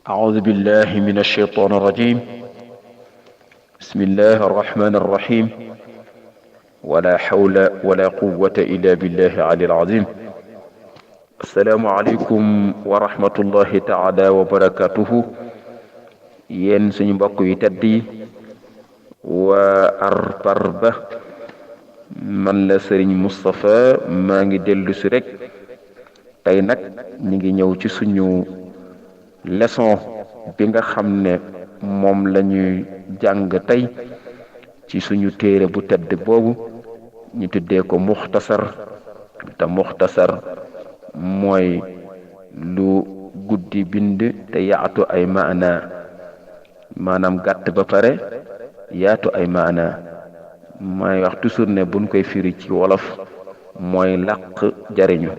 أعوذ بالله من الشيطان الرجيم. بسم الله الرحمن الرحيم. ولا حول ولا قوة إلا بالله العلي العظيم. السلام عليكم ورحمة الله تعالى وبركاته. yéen suñu mbokk yu tedd yi waa Arparba, man la Serigne Moustapha maa ngi dellu si rek tey nag ñi ngi ñëw ci suñu leçon bi nga xam ne moom la ñuy jàng tey ci suñu téere bu tedd boobu ñu tuddee ko muxtasar. te muxtasar mooy lu guddi bind te yaatu ay maanaam gàtt ba pare yaatu ay maana. may wax toujours ne buñ koy firi ci wolof mooy làq jariñu,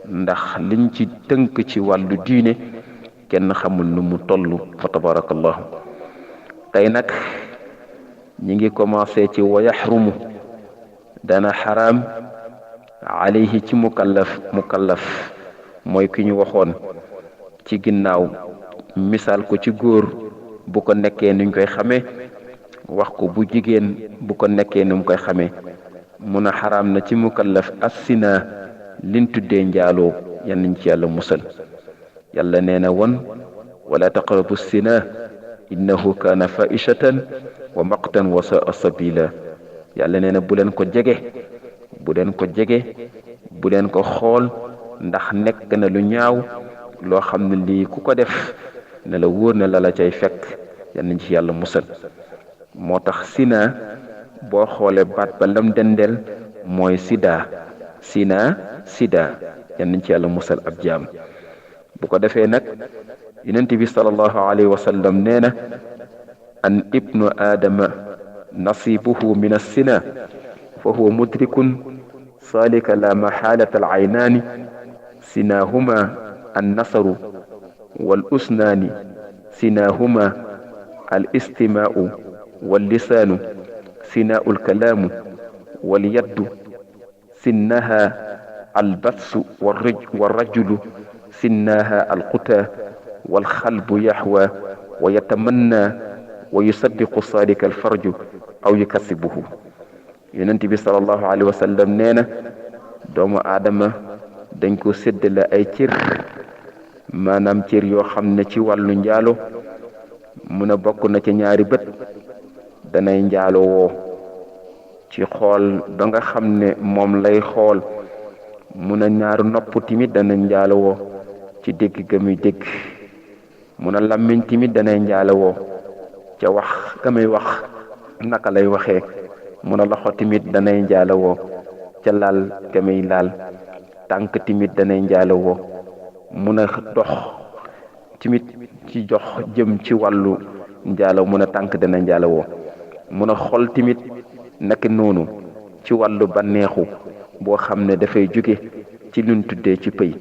ndax liñ ci tënk ci wàllu diine kenn xamul nu mu toll fa tabarakallahu. tey nag ñi ngi commencé ci wa yaxrumu dana xaraam alayhi ci mukallaf mooy ki ñu waxoon ci ginnaaw misaal ko ci góor bu ko nekkee nuñ koy xamee, wax ko bu jigéen bu ko nekkee nu mu koy xamee. mun a xaraam na ci mukallaf assina liñ tuddee njaaloo, yal nañ ci yàlla musal. yàlla nee na woon wala taqrabu sina innahu kaana faishatan wa maqtan wa saa sabila. yàlla nee na bu leen ko jege, bu leen ko xool, ndax nekk na lu ñaaw loo xam ne lii ku ko def ne la wóor na la cay fekk. yal nañ ci yàlla musal. moo tax sina boo xoolee baat ba lam dendeel mooy sida. yal nañ ci yàlla musal ab jaam. bu ko defee nag yonent bi sallallahu alayhi wa sallam nee na an ibnu aadama nasibuhu min assina fa huwa mudrikun salika la maxaalata al aynaani sinahuma an nasaru wal usnaani sinahuma al istimaau wal lisaanu sinaau al kalaamu wal yaddu sinnaha al batsu wal rajulu sinnaha alquta walxalbu yaxwa wa yatamanna wa yusaddiqu sadika alfarju aw yukasibuhu. yonent bi salallahu alayhi wa sallam nee na doomu aadama dañ ko séddale ay cër, maanaam cër yoo xam ne ci wàllu njaalo mun a bokk na ci ñaari bët danay njaalo woo ci xool ba nga xam ne moom lay xool. mun a ñaaru nopp timit dana njaalo woo ci dégg ga muy dégg. mun a làmmiñ timit danay njaalo woo ca wax ga muy wax naka lay waxee. mun a loxo timit danay njaalo woo ca laal ga muy laal. tànk timit danay njaalo woo. mun a dox timit ci jox jëm ci wàllu njaalo, mun a tànk dana njaalo woo. mun a xol timit naka noonu ci wàllu banneexu boo xam ne dafay jóge ci luñ tuddee ci pëy.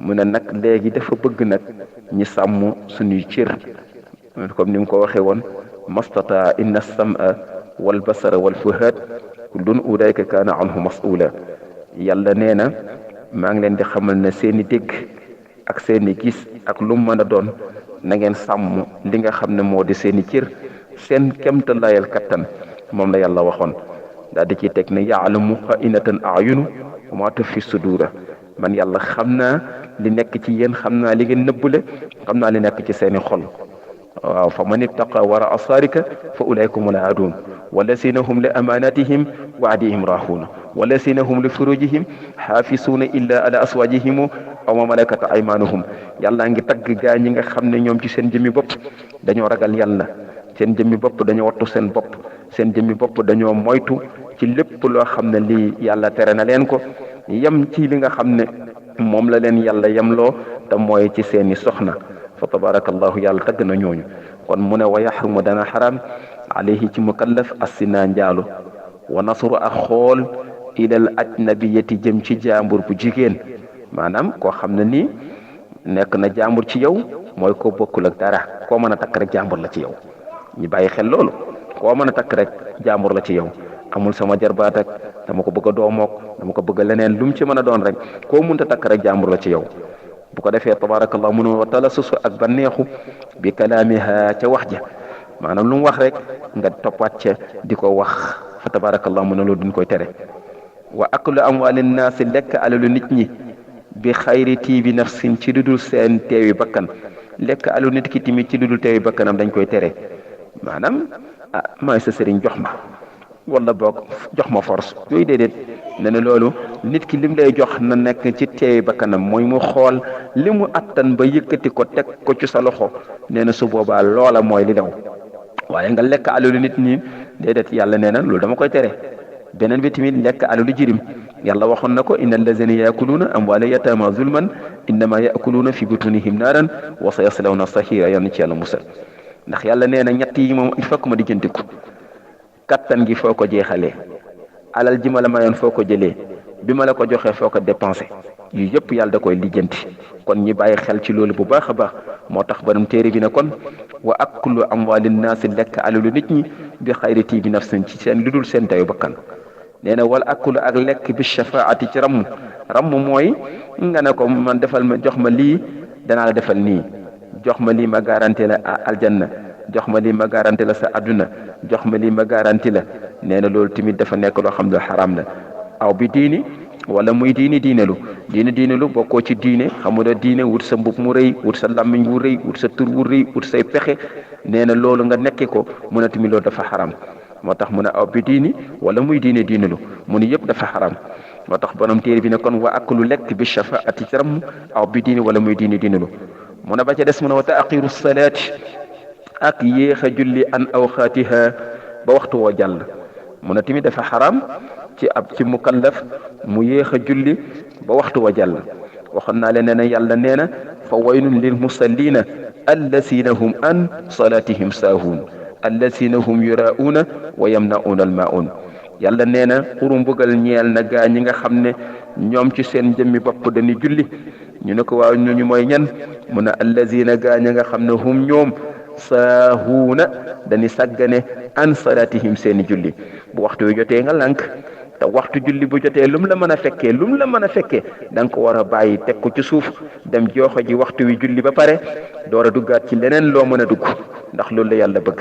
mu ne nag léegi dafa bëgg nag ñi sàmm suñuy cër, comme ni mu ko waxee woon mastata inna sam'a wal basara wal fuhaad kullun ulaika kaana anhu mas'ula. yàlla nee na maa ngi leen di xamal ne seeni dégg ak seeni gis ak lu mën a doon na ngeen sàmm li nga xam ne moo di seeni cër seen kemta layal kattan. moom la yàlla waxoon daal di ciy teg ne yaalamu xaa'inatan a'yunu wa maa tuxfi suduura. man yàlla xam naa li nekk ci yéen, xam naa li ngeen nëbbule, xam naa li nekk ci seeni xol. waaw fa man ittaqa wara asarika fa ulaika humul aadun wallasina hum li amanatihim wa ahdihim raahuuna wallasina hum li furujihim xaafisuuna illa ala aswajihim aw ma malakat aymanuhum. yàlla ngi tagg gaa ñi nga xam ne ñoom ci seen jëmmi bopp dañoo ragal yàlla, seen jëmmi bopp dañoo wattu seen bopp, seen jëmmi bopp dañoo moytu ci lépp loo xam ne lii yàlla tere na leen ko, yem ci li nga xam ne moom la leen yàlla yemloo te mooy ci seeni soxna. fa tabarakallahu yàlla tagg na ñooñu. kon mu ne wa yaxrumu dana xaraam alayhi ci mukallaf assina njaalu wa nasru ak xool ilal ajnabiyati jëm ci jaambur bu jigéen. maanaam koo xam ne nii nekk na jaambur ci yow mooy ko bokkul ak dara. koo mën a takk rek jaambur la ci yow. ñu bàyyi xel loolu. koo mën a takk rek jaambur la ci yow. amul sama jarbaat ak dama ko bëgg a doomook dama ko bëgg leneen lu mu ci mën a doon rek koo munta takk rek jaambur la ci yow. bu ko defee tabarakallah mënu wa talassusu ak banneexu bi kalaamiha ca wax ja maanaam lu mu wax rek nga toppaat ca di ko wax fa tabarakallah mu ne loolu duñ koy tere wa aklu amwaalin naasi lekk alalu nit ñi bi xayri tiibi nafsin ci dudul seen teewi bakkan lekk alalu nit ki tamit ci dudul teewi bakkanam dañ koy tere maanaam maay sa sëriñ jox ma wala boog jox ma force yooyu déedéet ne na loolu nit ki lim lay jox na nekk ci teewi bakkanam mooy mu xool li mu attan ba yëkkati ko teg ko ci sa loxo nee na su boobaa loola mooy li daw waaye nga lekk alalu nit ñi déedéet yàlla nee na loolu dama koy tere beneen bi tamit lekk alalu jirim yàlla waxoon na ko inna allazina yaakuluuna amwaala yataama zulman innama yaakuluuna fi butunihim naaran wa sa yaslawna sahira yal na ci yàlla musal ndax yàlla nee na ñett yi moom il faut que ma dijjantiku kattan gi foo ko jeexalee alal ji ma la mayoon foo ko jëlee bi ma la ko joxee foo ko dépensé yu yëpp yàlla da koy lijjanti kon ñi bàyyi xel ci loolu bu baax a baax moo tax borom téere bi ne kon wa aklu amwaalin naasi lekk alalu nit ñi bi xayri tiibi nafsin ci seen lu dul seen tayu bakkan nee na wala akulu ak lekk bi shafaati ci ramm mooy nga ne ko man defal ma jox ma lii danaa la defal nii jox ma lii ma garanti la aljanna jox ma lii ma garanti la sa adduna jox ma lii ma garanti la nee na loolu tamit dafa nekk loo xam ne xaraam la aw bi diini wala muy diinelu bokkoo ci diine xamula diine wut sa mbub mu rëy wut sa làmmiñ wu rëy wut sa tur wu rëy wut say pexe nee na loolu nga nekki ko mu ne tamit loolu dafa xaram moo tax mu ne aw bi diini wala muy diinelu mu ne yëpp dafa xaram moo tax borom téere bi ne kon wa aklu lekk bi shafaati ci ram aw bi diini wala muy diinelu mu ne ba ca des mu ne wa taaxiru salaati ak yéex a julli an awxaatiha ba waxtu woo jàll mu ne tamit dafa xaram ci mukallaf mu yéex a julli ba waxtu wa jàll waxoon naa leen ne yàlla nee na fa waylun lil musallina allazina hum an salatihim saahuun allazina hum yuraa'uuna wa yamna'uuna almaa'uun yàlla nee na xuru mbugal ñeel na gaa ñi nga xam ne ñoom ci seen jëmmi bopp dañuy julli ñu ne ko waaw ñu mooy ñan mu ne allazina gaa ñi nga xam ne hum ñoom saahuuna dañuy sàggane an salatihim seeni julli bu waxtu wi jotee nga lànk te waxtu julli bu jotee lum la mën a fekkee da nga ko war a bàyyi teg ko ci suuf dem jooxo ji waxtu wi julli ba pare door a duggaat ci leneen loo mën a dugg ndax loolu la yàlla bëgg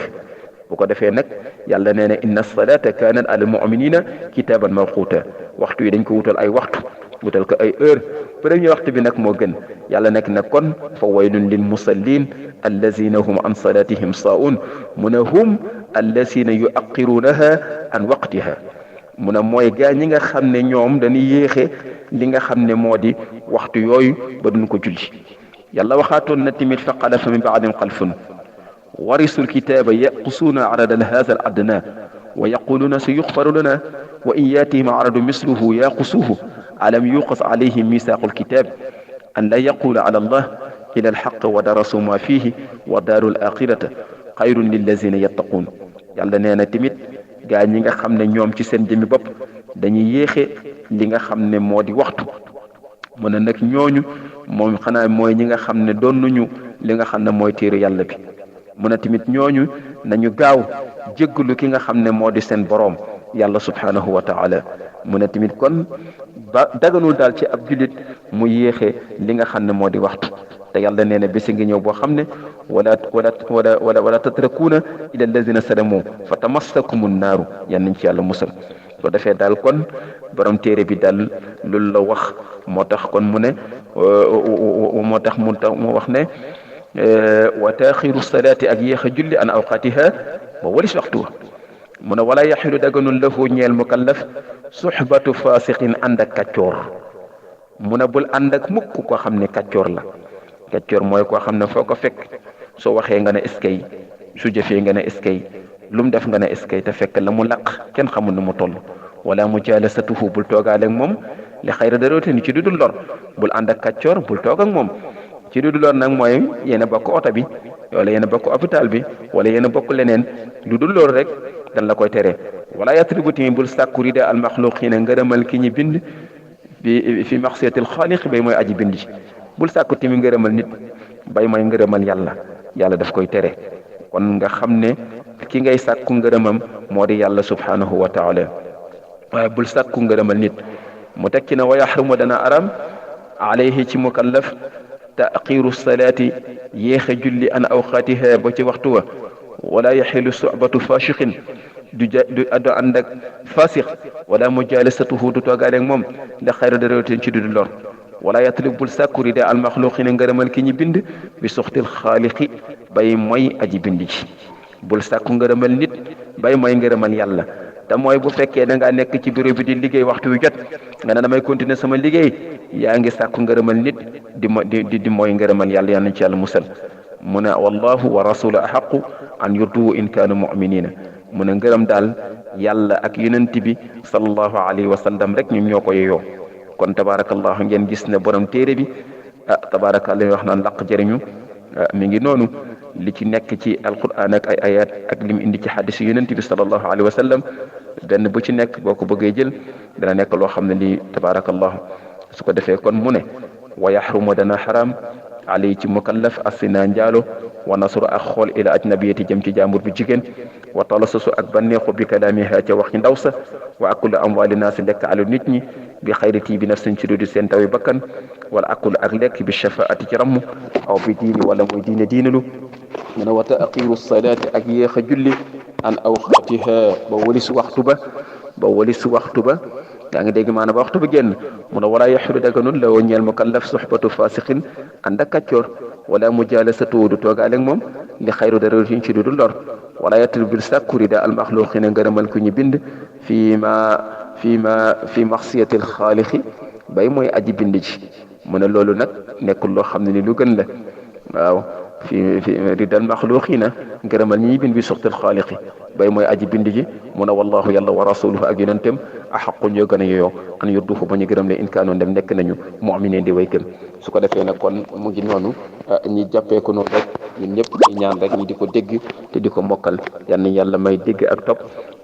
bu ko defee nag yàlla nee na inna salata kanat al muminina kitaban mawquta waxtu yi dañ ko wutal ay waxtu wutal ko ay heure premier waxtu bi nag moo gën yàlla nekk nag kon fa waylun lil musallin allazina hum an salatihim saa'un mu ne hum allazina yuaqirunaha an waqtiha mu ne mooy gaa ñi nga xam ne ñoom dañuy yéexe li nga xam ne moo di waxtu yooyu ba duñ ko julli yàlla waxaatoon na tamit fa xalafa min baadin xalfun warisul kitaaba yaqusuuna arada haza al adna wa yaquluuna sa yuxfaru lana wa in yaatihim aradu misluhu yaqusuhu alam yuqas alayhim misaaqu alkitab an la yaqula ala allah ila alxaq wa darasu ma fihi wa daaru alaxirata xayrun lillazina yattaquun yàlla nee na tamit gaa ñi nga xam ne ñoom ci seen jëmmi bopp dañuy yéexe li nga xam ne moo di waxtu mu ne nag ñooñu moom xanaa mooy ñi nga xam ne doon nañu li nga xam ne mooy téere yàlla bi mu ne tamit ñooñu nañu gaaw jéggalu ki nga xam ne moo di seen boroom yàlla subhanahu wa taala mu ne tamit kon ba daganul daal ci ab jullit mu yéexe li nga xam ne moo di waxtu te yàlla nee na bési ngi ñëw boo xam ne wala tatrakuuna ila allazina salamu fa tamassakumu naaru yan nañ ci yàlla musal soo defee daal kon borom téere bi daal loolu la wax moo tax kon mu ne mu wax ne wa taaxiru salaati ak yéex a julli an awqaatiha ba walis waxtu wa mu ne wala yaxilu daganul lahu ñeel mukallaf suxbatu fasiqin ànd ak kàccoor mu ne bul ànd ak mukk koo xam ne kàccoor la kàccoor mooy koo xam ne foo ko fekk soo waxee nga ne eskay su jëfee nga ne eskay lu mu def nga ne eskay te fekk la mu laq kenn xamul nu mu toll wala mujalasatuhu bul toogaale ak moom li xayra daroote ni ci dudul lor bul ànd ak kàccoor bul toog ak moom ci dudul lor nag mooy yéen a bokk oto bi wala yéen a bokk hôpital bi wala yéen a bokk leneen lu dul loolu rek dan la koy tere wala yatribu tamit bul sàkku rida al maxluqina ngërëmal ki ñi bind fi maxsiyatil xaaliq bay mooy aji bind bul sàkku tamit ngërëmal nit bay mooy ngërëmal yàlla daf koy tere kon nga xam ne ki ngay sàkku ngërëmam moo di yàlla subhanahu wa taala waaye bul sàkku ngërëmal nit mu tekki na wa yaxrumu dana aram alayhi ci mukallaf taqiru salaati yéexe julli an awqaatiha ba ci waxtu wa wala yaxilu su'batu fashiqin du ànd ak fasix wala mujalasatuhu du toogaale ak moom ndax xayra daratin ci du lor wala yatlub bul sàkku rida al maxluqina ngërëmal ki ñi bind bi suxtil xaaliqi bay mooy aji bind ci bul sàkku ngërëmal nit bay mooy ngërëmal yàlla te mooy bu fekkee da ngaa nekk ci bureau bi di liggéey waxtu wi jot nga ne damay continuer sama liggéey yaa ngi sàkku ngërëmal nit di mooy ngërëmal yàlla yal nañ ci yàlla musal mu ne wallahu wa rasulu ahaqu an yurduhu in kaanu muminina mu ne ngërëm daal yàlla ak yonent bi sallallahu alayhi wa sallam rek ñun ñoo ko yeyoo kon tabarakallahu ngeen gis ne borom téere bi tabarakallah wax naan laq jëriñu mi ngi noonu li ci nekk ci alquran ak ay ayat ak lim indi ci xadis yonent bi sallallahu alayhi wa sallam benn bu ci nekk boo ko bëggee jël dana nekk loo xam ne lii tabarakallahu su ko defee kon mu ne wa yaxrumu dana xaram ali ci mukallaf asina njaalo wa nasru ak xool ila ajnabiyati jëm ci jàmbur bi jigéen wa talasusu ak banneexu bi kalaamiha ca wax ci ndaw sa wa akulu amwaali naasi lekk alu nit ñi bi xayriti bi nafsin ci dudi seen tawi bakkan wala akulu ak lekk bi shafaati ci ramm aw bi diini wala muy diinalu mu ne wa taaxiru salaati ak yéex a julli an awqaatiha ba walis waxtu ba yaa ngi dégg maanaam ba waxtu bi génn mu ne wala yaxlu daganun la woo ñeel mukallaf soxbatu fasiqin ànd ak kàccoor wala mujalasatu du toogaale ak moom li xayru daratin ci du lor wala yatul bil sàkkuri da al maxluqina ngërëmal ku ñu bind fi maxsiyati al xaaliqi bay mooy aji bind ci mu ne loolu nag nekkul loo xam ne ni lu gën la waaw fi ridal maxluqina ngërëmal ñi bind bi suxtal xaaliqi bay mooy aji bind ji mu ne wallahu yàlla wa rasuluhu ak yonentam axaqu ñoo gën a yeyoo an yurduhu ba ñu gërëm le in kaanoon dem nekk nañu mu'minin di way gëm su ko defee nag kon mu ngi noonu ñi jàppee ko noonu rek ñun ñëpp ñi ñaan rek ñi di ko dégg te di ko mokkal yal na yàlla may dégg ak topp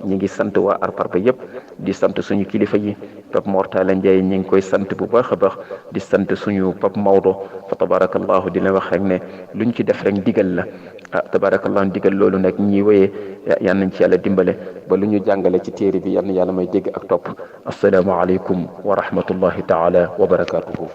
ñi ngi sant waa Arparba yëpp di sant suñu kilifa yi Pape Mortala Ndiaye ñi ngi koy sant bu baax a baax di sant suñu Pape Maodo fa tabarakallahu di la wax rek ne luñ ci def rek ndigal la tabarakallahu ndigal loolu nag ñi wéyee yal nañ ci yàlla dimbale ba lu ñu jàngale ci téere bi yal na yàlla may dégg ak topp assalaamu aleykum wa rahmatullahi taala wa barakatuhu